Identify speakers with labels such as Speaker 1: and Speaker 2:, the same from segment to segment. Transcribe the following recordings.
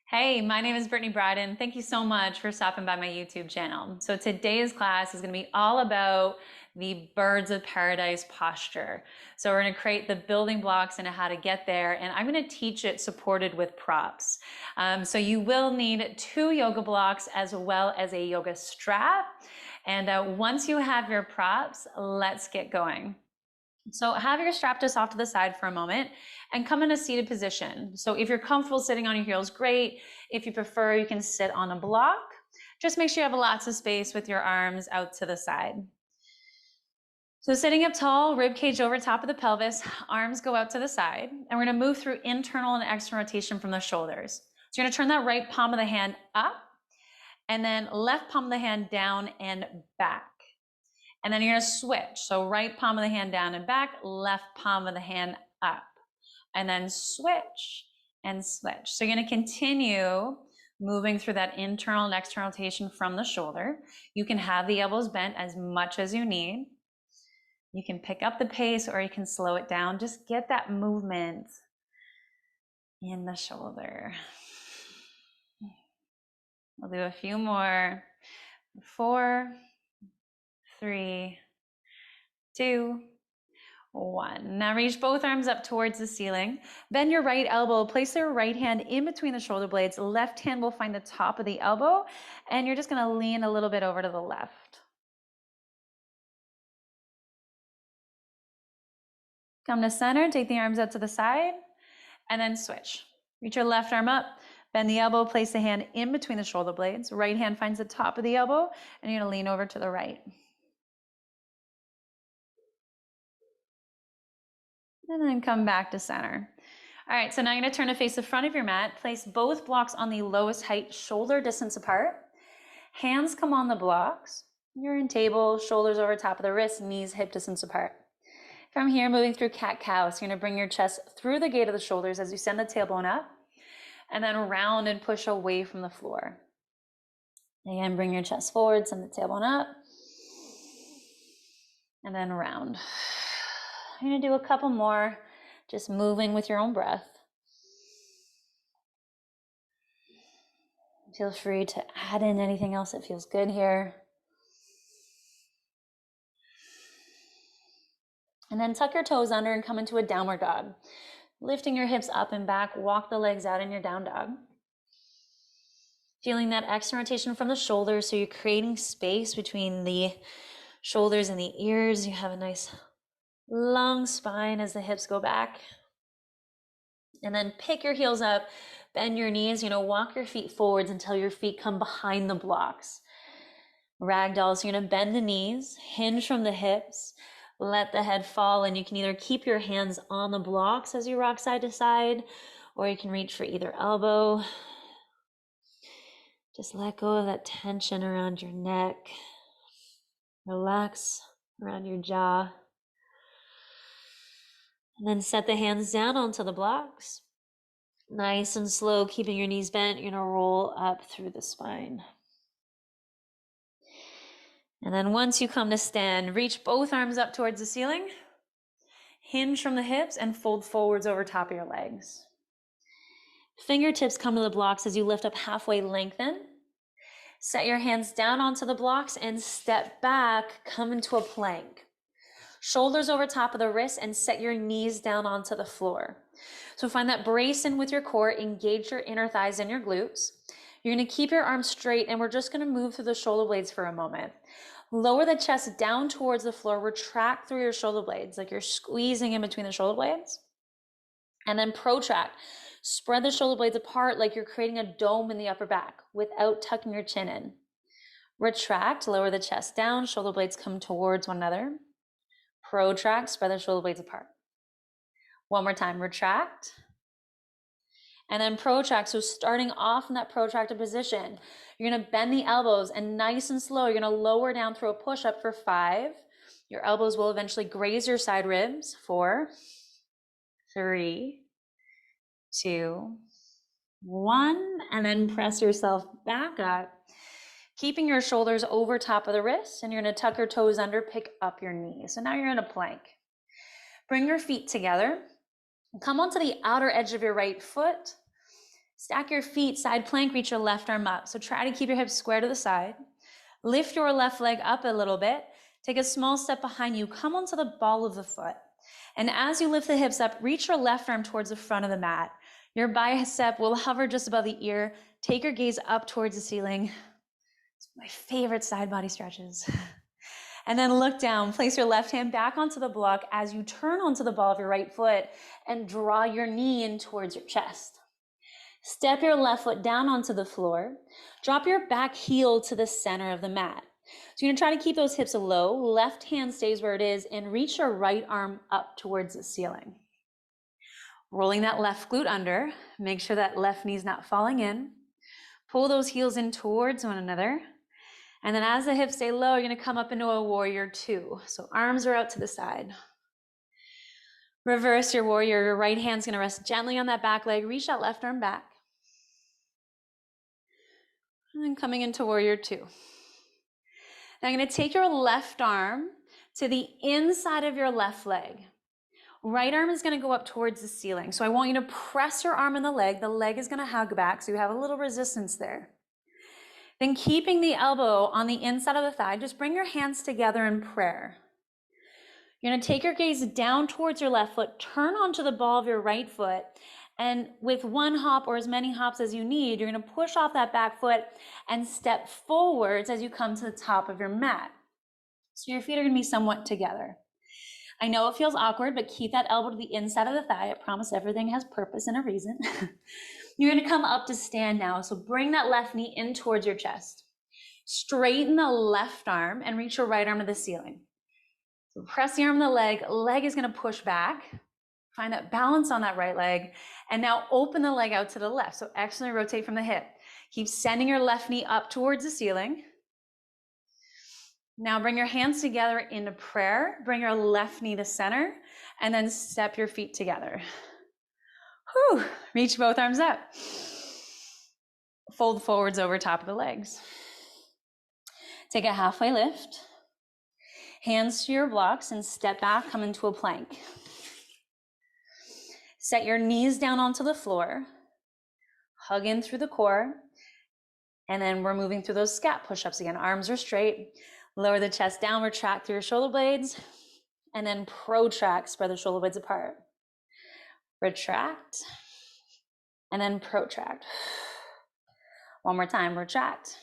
Speaker 1: Hey, my name is Brittany Bryden. Thank you so much for stopping by my YouTube channel. So today's class is going to be all about the birds of paradise posture. So we're going to create the building blocks and how to get there, and I'm going to teach it supported with props. So you will need 2 yoga blocks as well as a yoga strap. And once you have your props, let's get going. So have your strap just off to the side for a moment and come in a seated position. So if you're comfortable sitting on your heels, great. If you prefer, you can sit on a block. Just make sure you have lots of space with your arms out to the side. So sitting up tall, rib cage over top of the pelvis, arms go out to the side, and we're gonna move through internal and external rotation from the shoulders. So you're gonna turn that right palm of the hand up, and then left palm of the hand down and back. And then you're gonna switch. So right palm of the hand down and back, left palm of the hand up. And then switch and switch. So you're gonna continue moving through that internal and external rotation from the shoulder. You can have the elbows bent as much as you need. You can pick up the pace or you can slow it down. Just get that movement in the shoulder. We'll do a few more. 4, 3, 2, 1. Now reach both arms up towards the ceiling. Bend your right elbow, place your right hand in between the shoulder blades. Left hand will find the top of the elbow, and you're just gonna lean a little bit over to the left. Come to center, take the arms out to the side, and then switch. Reach your left arm up, bend the elbow, place the hand in between the shoulder blades. Right hand finds the top of the elbow, and you're gonna lean over to the right. And then come back to center. All right, so now you're gonna turn to face the front of your mat. Place both blocks on the lowest height, shoulder distance apart. Hands come on the blocks. You're in table, shoulders over top of the wrists, knees hip distance apart. From here, moving through cat-cow. So you're gonna bring your chest through the gate of the shoulders as you send the tailbone up, and then round and push away from the floor. Again, bring your chest forward, send the tailbone up, and then round. You're gonna do a couple more, just moving with your own breath. Feel free to add in anything else that feels good here. And then tuck your toes under and come into a downward dog. Lifting your hips up and back, walk the legs out in your down dog. Feeling that external rotation from the shoulders, so you're creating space between the shoulders and the ears. You have a nice long spine as the hips go back. And then pick your heels up, bend your knees, walk your feet forwards until your feet come behind the blocks. Ragdoll, so you're gonna bend the knees, hinge from the hips, let the head fall, and you can either keep your hands on the blocks as you rock side to side, or you can reach for either elbow. Just let go of that tension around your neck. Relax around your jaw. And then set the hands down onto the blocks. Nice and slow, keeping your knees bent, you're gonna roll up through the spine. And then once you come to stand, reach both arms up towards the ceiling, hinge from the hips, and fold forwards over top of your legs. Fingertips come to the blocks as you lift up halfway, lengthen. Set your hands down onto the blocks and step back, come into a plank. Shoulders over top of the wrists and set your knees down onto the floor. So find that brace in with your core, engage your inner thighs and your glutes. You're gonna keep your arms straight, and we're just gonna move through the shoulder blades for a moment. Lower the chest down towards the floor, retract through your shoulder blades, like you're squeezing in between the shoulder blades. And then protract. Spread the shoulder blades apart like you're creating a dome in the upper back without tucking your chin in. Retract, lower the chest down, shoulder blades come towards one another. Protract, spread the shoulder blades apart. One more time, retract. And then protract, so starting off in that protracted position, you're gonna bend the elbows and nice and slow, you're gonna lower down through a push-up for 5. Your elbows will eventually graze your side ribs. 4, 3, 2, 1, and then press yourself back up, keeping your shoulders over top of the wrists, and you're gonna tuck your toes under, pick up your knees. So now you're in a plank. Bring your feet together, come onto the outer edge of your right foot, Stack your feet, side plank, reach your left arm up. So try to keep your hips square to the side. Lift your left leg up a little bit. Take a small step behind you. Come onto the ball of the foot. And as you lift the hips up, reach your left arm towards the front of the mat. Your bicep will hover just above the ear. Take your gaze up towards the ceiling. It's my favorite side body stretches. And then look down. Place your left hand back onto the block as you turn onto the ball of your right foot and draw your knee in towards your chest. Step your left foot down onto the floor. Drop your back heel to the center of the mat. So you're gonna try to keep those hips low. Left hand stays where it is and reach your right arm up towards the ceiling. Rolling that left glute under. Make sure that left knee's not falling in. Pull those heels in towards one another. And then as the hips stay low, you're gonna come up into a warrior two. So arms are out to the side. Reverse your warrior. Your right hand's gonna rest gently on that back leg. Reach that left arm back. And then coming into warrior two. Now I'm gonna take your left arm to the inside of your left leg. Right arm is gonna go up towards the ceiling. So I want you to press your arm in the leg. The leg is gonna hug back, so you have a little resistance there. Then keeping the elbow on the inside of the thigh, just bring your hands together in prayer. You're gonna take your gaze down towards your left foot, turn onto the ball of your right foot, and with one hop or as many hops as you need, you're gonna push off that back foot and step forwards as you come to the top of your mat. So your feet are gonna be somewhat together. I know it feels awkward, but keep that elbow to the inside of the thigh. I promise everything has purpose and a reason. You're gonna come up to stand now. So bring that left knee in towards your chest. Straighten the left arm and reach your right arm to the ceiling. So press the arm of the leg is gonna push back. Find that balance on that right leg. And now open the leg out to the left. So externally rotate from the hip. Keep sending your left knee up towards the ceiling. Now bring your hands together into prayer. Bring your left knee to center and then step your feet together. Whew. Reach both arms up. Fold forwards over top of the legs. Take a halfway lift. Hands to your blocks and step back, come into a plank. Set your knees down onto the floor. Hug in through the core. And then we're moving through those scat push-ups again. Arms are straight. Lower the chest down, retract through your shoulder blades. And then protract, spread the shoulder blades apart. Retract. And then protract. One more time, retract.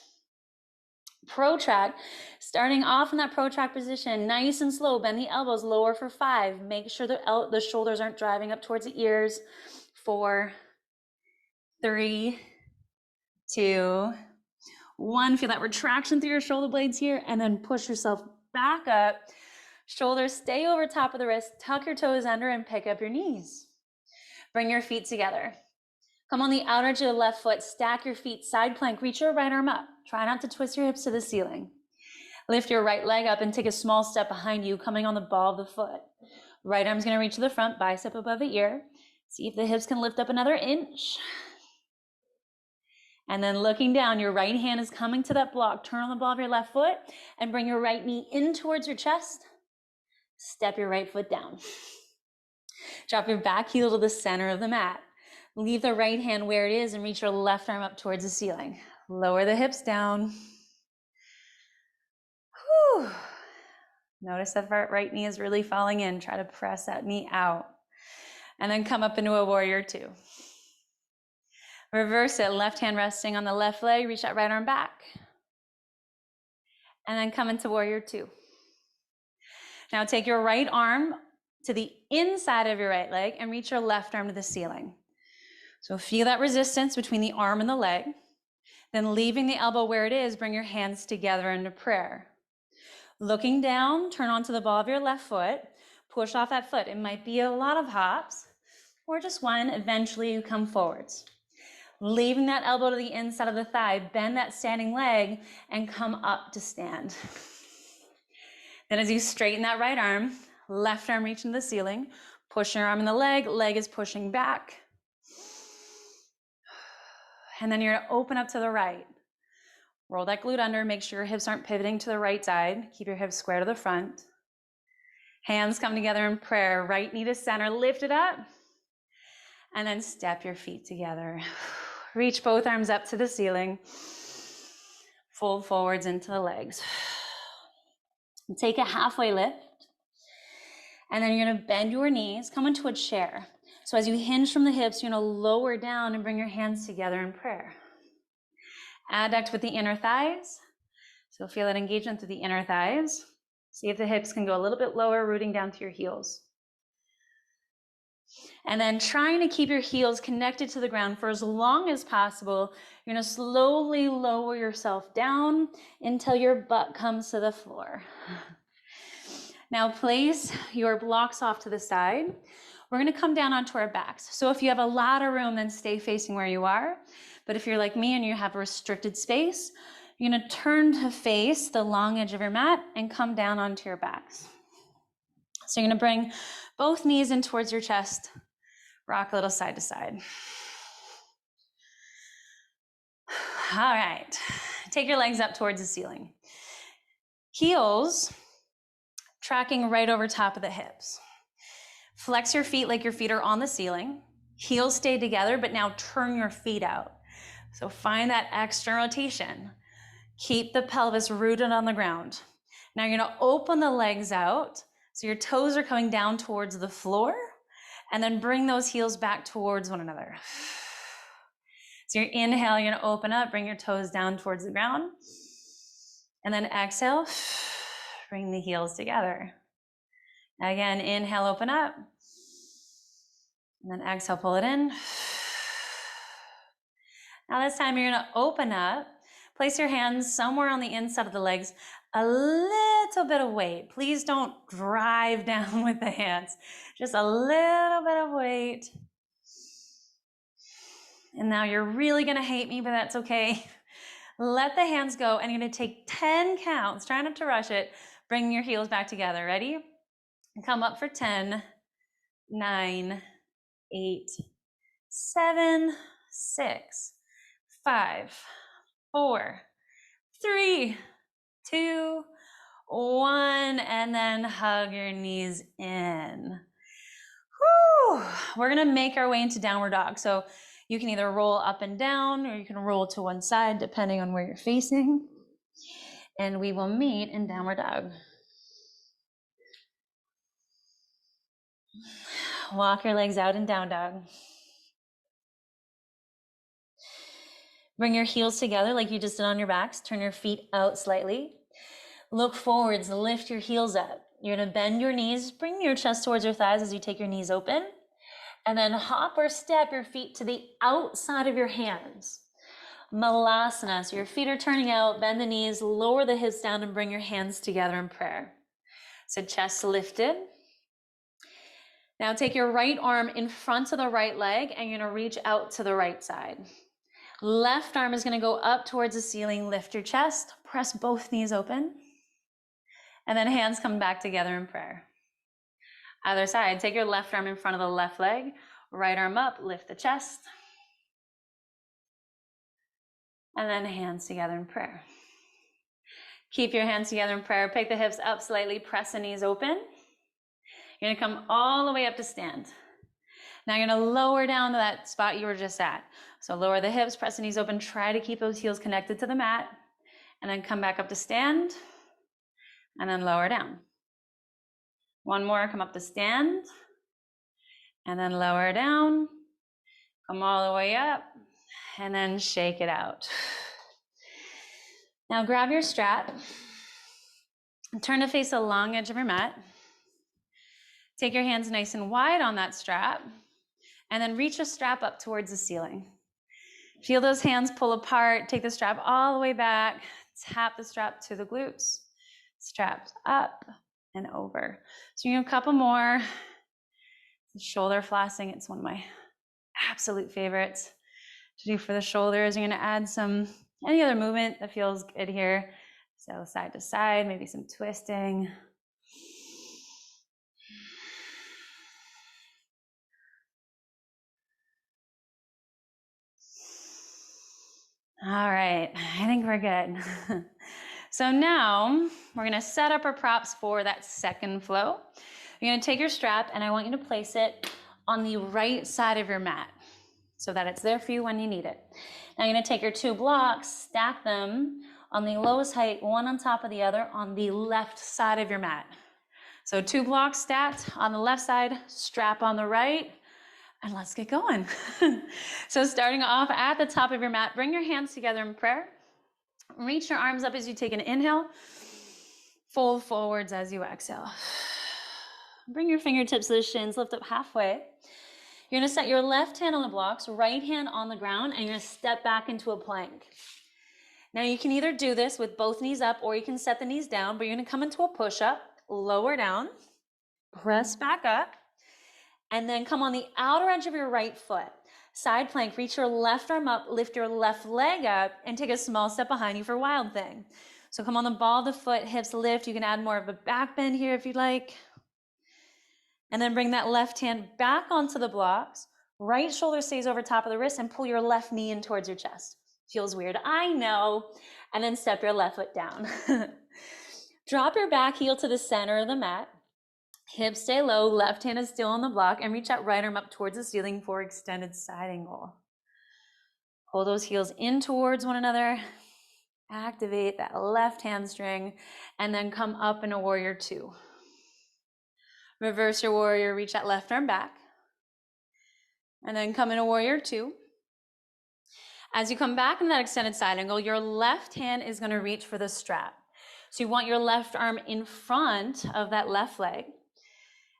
Speaker 1: Protract, starting off in that protract position, nice and slow, bend the elbows, lower for 5. Make sure the shoulders aren't driving up towards the ears. 4, 3, 2, 1. Feel that retraction through your shoulder blades here, and then push yourself back up. Shoulders stay over top of the wrist, tuck your toes under and pick up your knees. Bring your feet together. Come on the outer edge of the left foot, stack your feet, side plank, reach your right arm up. Try not to twist your hips to the ceiling. Lift your right leg up and take a small step behind you, coming on the ball of the foot. Right arm's gonna reach to the front, bicep above the ear. See if the hips can lift up another inch. And then looking down, your right hand is coming to that block. Turn on the ball of your left foot and bring your right knee in towards your chest. Step your right foot down. Drop your back heel to the center of the mat. Leave the right hand where it is and reach your left arm up towards the ceiling. Lower the hips down. Whew. Notice if our right knee is really falling in. Try to press that knee out. And then come up into a warrior two. Reverse it, left hand resting on the left leg, reach that right arm back. And then come into warrior two. Now take your right arm to the inside of your right leg and reach your left arm to the ceiling. So feel that resistance between the arm and the leg. Then leaving the elbow where it is, bring your hands together into prayer. Looking down, turn onto the ball of your left foot, push off that foot. It might be a lot of hops or just one. Eventually you come forwards. Leaving that elbow to the inside of the thigh, bend that standing leg and come up to stand. Then as you straighten that right arm, left arm reaching to the ceiling, push your arm in the leg is pushing back. And then you're gonna open up to the right. Roll that glute under, make sure your hips aren't pivoting to the right side. Keep your hips square to the front. Hands come together in prayer, right knee to center, lift it up. And then step your feet together. Reach both arms up to the ceiling. Fold forwards into the legs. Take a halfway lift. And then you're gonna bend your knees, come into a chair. So as you hinge from the hips, you're gonna lower down and bring your hands together in prayer. Adduct with the inner thighs. So feel that engagement through the inner thighs. See if the hips can go a little bit lower, rooting down to your heels. And then trying to keep your heels connected to the ground for as long as possible. You're gonna slowly lower yourself down until your butt comes to the floor. Now place your blocks off to the side. We're gonna come down onto our backs. So if you have a lot of room, then stay facing where you are. But if you're like me and you have restricted space, you're gonna turn to face the long edge of your mat and come down onto your backs. So you're gonna bring both knees in towards your chest, rock a little side to side. All right, take your legs up towards the ceiling. Heels tracking right over top of the hips. Flex your feet like your feet are on the ceiling. Heels stay together, but now turn your feet out. So find that extra rotation. Keep the pelvis rooted on the ground. Now you're gonna open the legs out, so your toes are coming down towards the floor, and then bring those heels back towards one another. So your inhale, you're gonna open up, bring your toes down towards the ground, and then exhale, bring the heels together. Again, inhale, open up, and then exhale, pull it in. Now this time you're gonna open up, place your hands somewhere on the inside of the legs, a little bit of weight. Please don't drive down with the hands, just a little bit of weight. And now you're really gonna hate me, but that's okay. Let the hands go, and you're gonna take 10 counts, try not to rush it, bring your heels back together, ready? Come up for 10, 9, 8, 7, 6, 5, 4, 3, 2, 1, and then hug your knees in. Whew. We're gonna make our way into downward dog. So you can either roll up and down, or you can roll to one side, depending on where you're facing. And we will meet in downward dog. Walk your legs out in down dog. Bring your heels together like you just did on your backs. Turn your feet out slightly. Look forwards, lift your heels up. You're gonna bend your knees, bring your chest towards your thighs as you take your knees open. And then hop or step your feet to the outside of your hands. Malasana, so your feet are turning out, bend the knees, lower the hips down, and bring your hands together in prayer. So chest lifted. Now take your right arm in front of the right leg, and you're gonna reach out to the right side. Left arm is gonna go up towards the ceiling, lift your chest, press both knees open, and then hands come back together in prayer. Other side, take your left arm in front of the left leg, right arm up, lift the chest, and then hands together in prayer. Keep your hands together in prayer, pick the hips up slightly, press the knees open. You're gonna come all the way up to stand. Now you're gonna lower down to that spot you were just at. So lower the hips, press the knees open, try to keep those heels connected to the mat, and then come back up to stand, and then lower down. One more, come up to stand, and then lower down, come all the way up, and then shake it out. Now grab your strap, and turn to face the long edge of your mat. Take your hands nice and wide on that strap, and then reach the strap up towards the ceiling. Feel those hands pull apart, take the strap all the way back, tap the strap to the glutes, straps up and over. So you do a couple more. Shoulder flossing, it's one of my absolute favorites to do for the shoulders. You're gonna add any other movement that feels good here. So side to side, maybe some twisting. All right, I think we're good. So now we're gonna set up our props for that second flow. You're gonna take your strap, and I want you to place it on the right side of your mat. so that it's there for you when you need it. Now you're gonna take your two blocks, stack them on the lowest height, one on top of the other on the left side of your mat. So two blocks stacked on the left side, strap on the right, and let's get going. So starting off at the top of your mat, bring your hands together in prayer. Reach your arms up as you take an inhale. Fold forwards as you exhale. Bring your fingertips to the shins, lift up halfway. You're gonna set your left hand on the blocks, right hand on the ground, and you're gonna step back into a plank. Now you can either do this with both knees up or you can set the knees down, but you're gonna come into a push-up, lower down, press back up, and then come on the outer edge of your right foot. Side plank, reach your left arm up, lift your left leg up, and take a small step behind you for wild thing. So come on the ball of the foot, hips lift. You can add more of a back bend here if you'd like. And then bring that left hand back onto the blocks. Right shoulder stays over top of the wrist and pull your left knee in towards your chest. Feels weird, I know. And then step your left foot down. Drop your back heel to the center of the mat. Hips stay low, left hand is still on the block, and reach that right arm up towards the ceiling for extended side angle. Pull those heels in towards one another. Activate that left hamstring, and then come up in a warrior two. Reverse your warrior, reach that left arm back, and then come in a warrior two. As you come back into that extended side angle, your left hand is gonna reach for the strap. So you want your left arm in front of that left leg.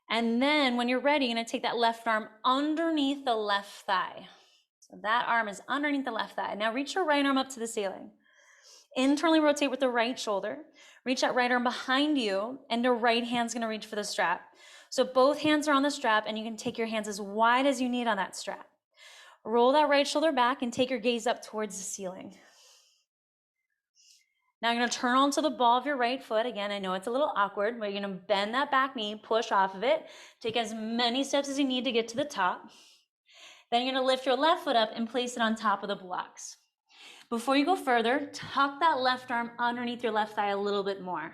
Speaker 1: And then when you're ready, you're gonna take that left arm underneath the left thigh. So that arm is underneath the left thigh. Now reach your right arm up to the ceiling. Internally rotate with the right shoulder. Reach that right arm behind you, and the right hand's gonna reach for the strap. So both hands are on the strap, and you can take your hands as wide as you need on that strap. Roll that right shoulder back and take your gaze up towards the ceiling. Now you're gonna turn onto the ball of your right foot. Again, I know it's a little awkward, but you're gonna bend that back knee, push off of it, take as many steps as you need to get to the top. Then you're gonna lift your left foot up and place it on top of the blocks. Before you go further, tuck that left arm underneath your left thigh a little bit more.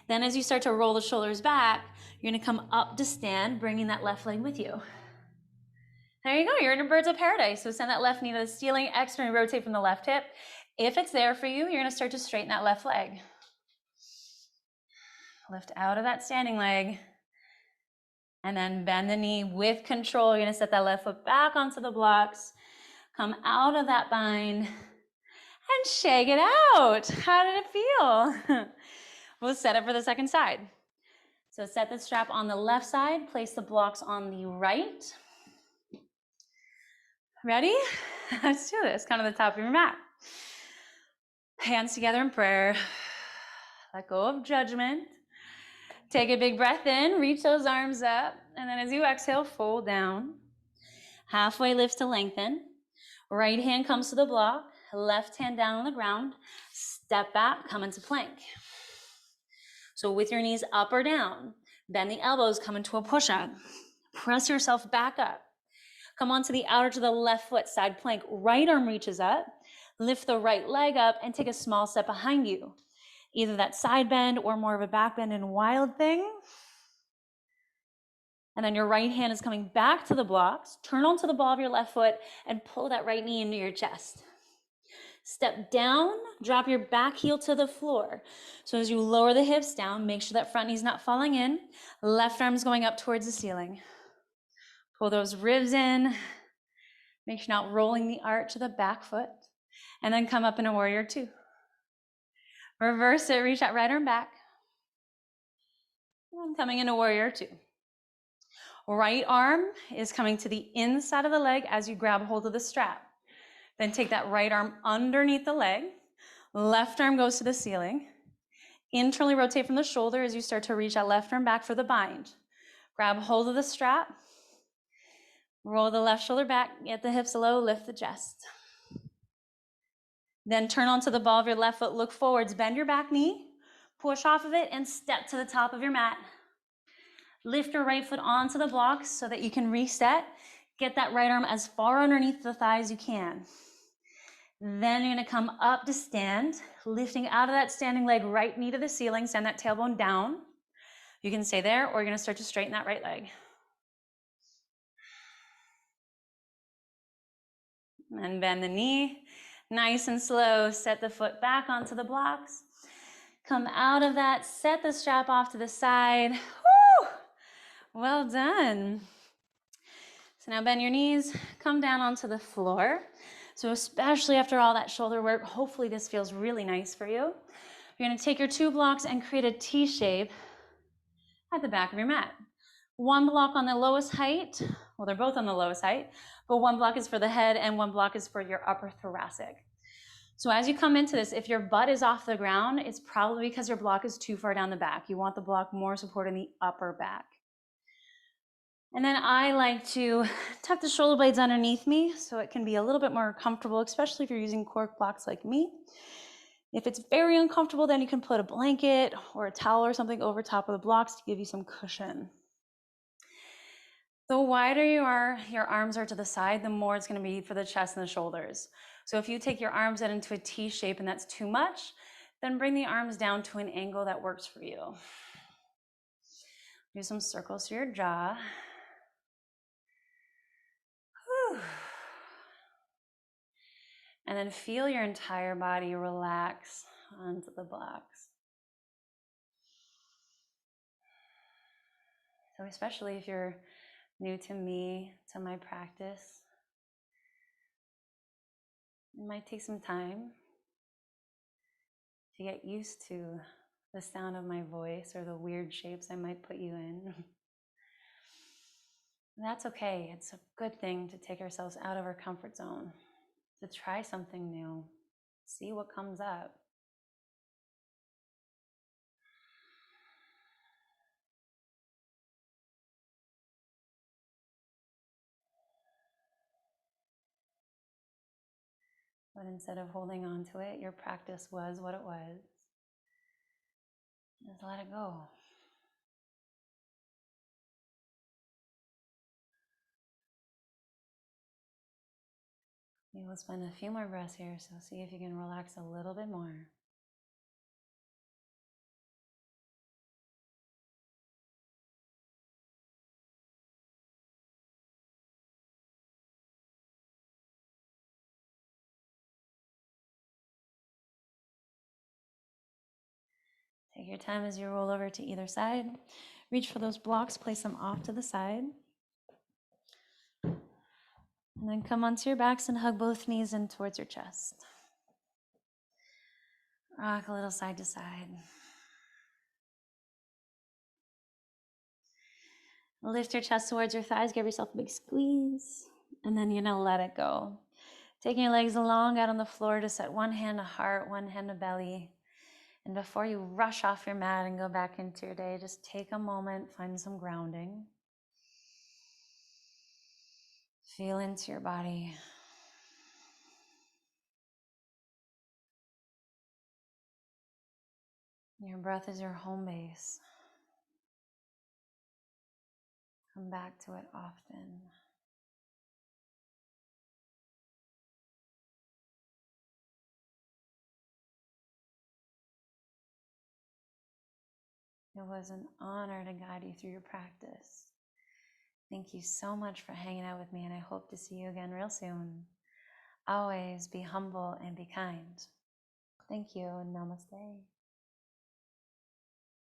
Speaker 1: Then as you start to roll the shoulders back, you're gonna come up to stand, bringing that left leg with you. There you go, you're in a bird's of paradise. So send that left knee to the ceiling, externally rotate from the left hip. If it's there for you, you're gonna start to straighten that left leg. Lift out of that standing leg. And then bend the knee with control. You're gonna set that left foot back onto the blocks. Come out of that bind and shake it out. How did it feel? We'll set it for the second side. So set the strap on the left side, place the blocks on the right. Ready? Let's do this. Come to the top of your mat. Hands together in prayer. Let go of judgment. Take a big breath in, reach those arms up, and then as you exhale, fold down. Halfway lift to lengthen. Right hand comes to the block, left hand down on the ground. Step back, come into plank. So with your knees up or down, bend the elbows, come into a push-up. Press yourself back up. Come onto the outer to the left foot, side plank. Right arm reaches up. Lift the right leg up and take a small step behind you. Either that side bend or more of a back bend in wild thing. And then your right hand is coming back to the blocks. Turn onto the ball of your left foot and pull that right knee into your chest. Step down, drop your back heel to the floor. So as you lower the hips down, make sure that front knee's not falling in. Left arm's going up towards the ceiling. Pull those ribs in. Make sure you're not rolling the arch of the back foot. And then come up in a warrior two. Reverse it, reach that right arm back. And coming into warrior two. Right arm is coming to the inside of the leg as you grab hold of the strap. Then take that right arm underneath the leg. Left arm goes to the ceiling. Internally rotate from the shoulder as you start to reach that left arm back for the bind. Grab hold of the strap. Roll the left shoulder back, get the hips low, lift the chest. Then turn onto the ball of your left foot, look forwards, bend your back knee, push off of it, and step to the top of your mat. Lift your right foot onto the blocks so that you can reset. Get that right arm as far underneath the thigh as you can. Then you're gonna come up to stand, lifting out of that standing leg, right knee to the ceiling, send that tailbone down. You can stay there, or you're gonna start to straighten that right leg. And bend the knee. Nice and slow, set the foot back onto the blocks. Come out of that, set the strap off to the side. Woo! Well done. So now bend your knees, come down onto the floor. So especially after all that shoulder work, hopefully this feels really nice for you. You're gonna take your 2 blocks and create a T shape at the back of your mat. 1 block on the lowest height, well, they're both on the lowest height, but 1 block is for the head and 1 block is for your upper thoracic. So as you come into this, if your butt is off the ground, it's probably because your block is too far down the back. You want the block more supporting the upper back. And then I like to tuck the shoulder blades underneath me so it can be a little bit more comfortable, especially if you're using cork blocks like me. If it's very uncomfortable, then you can put a blanket or a towel or something over top of the blocks to give you some cushion. The wider your arms are to the side, the more it's going to be for the chest and the shoulders. So if you take your arms out into a T shape and that's too much, then bring the arms down to an angle that works for you. Do some circles to your jaw. Whew. And then feel your entire body relax onto the blocks. So especially if you're new to me, to my practice, it might take some time to get used to the sound of my voice or the weird shapes I might put you in. That's okay. It's a good thing to take ourselves out of our comfort zone, to try something new, see what comes up. But instead of holding on to it, your practice was what it was. Just let it go. We will spend a few more breaths here, so see if you can relax a little bit more. Take your time as you roll over to either side. Reach for those blocks, place them off to the side. And then come onto your backs and hug both knees in towards your chest. Rock a little side to side. Lift your chest towards your thighs, give yourself a big squeeze, and then you're gonna let it go. Taking your legs long out on the floor to set one hand to heart, one hand to belly. And before you rush off your mat and go back into your day, just take a moment, find some grounding. Feel into your body. Your breath is your home base. Come back to it often. It was an honor to guide you through your practice. Thank you so much for hanging out with me, and I hope to see you again real soon. Always be humble and be kind. Thank you, and namaste.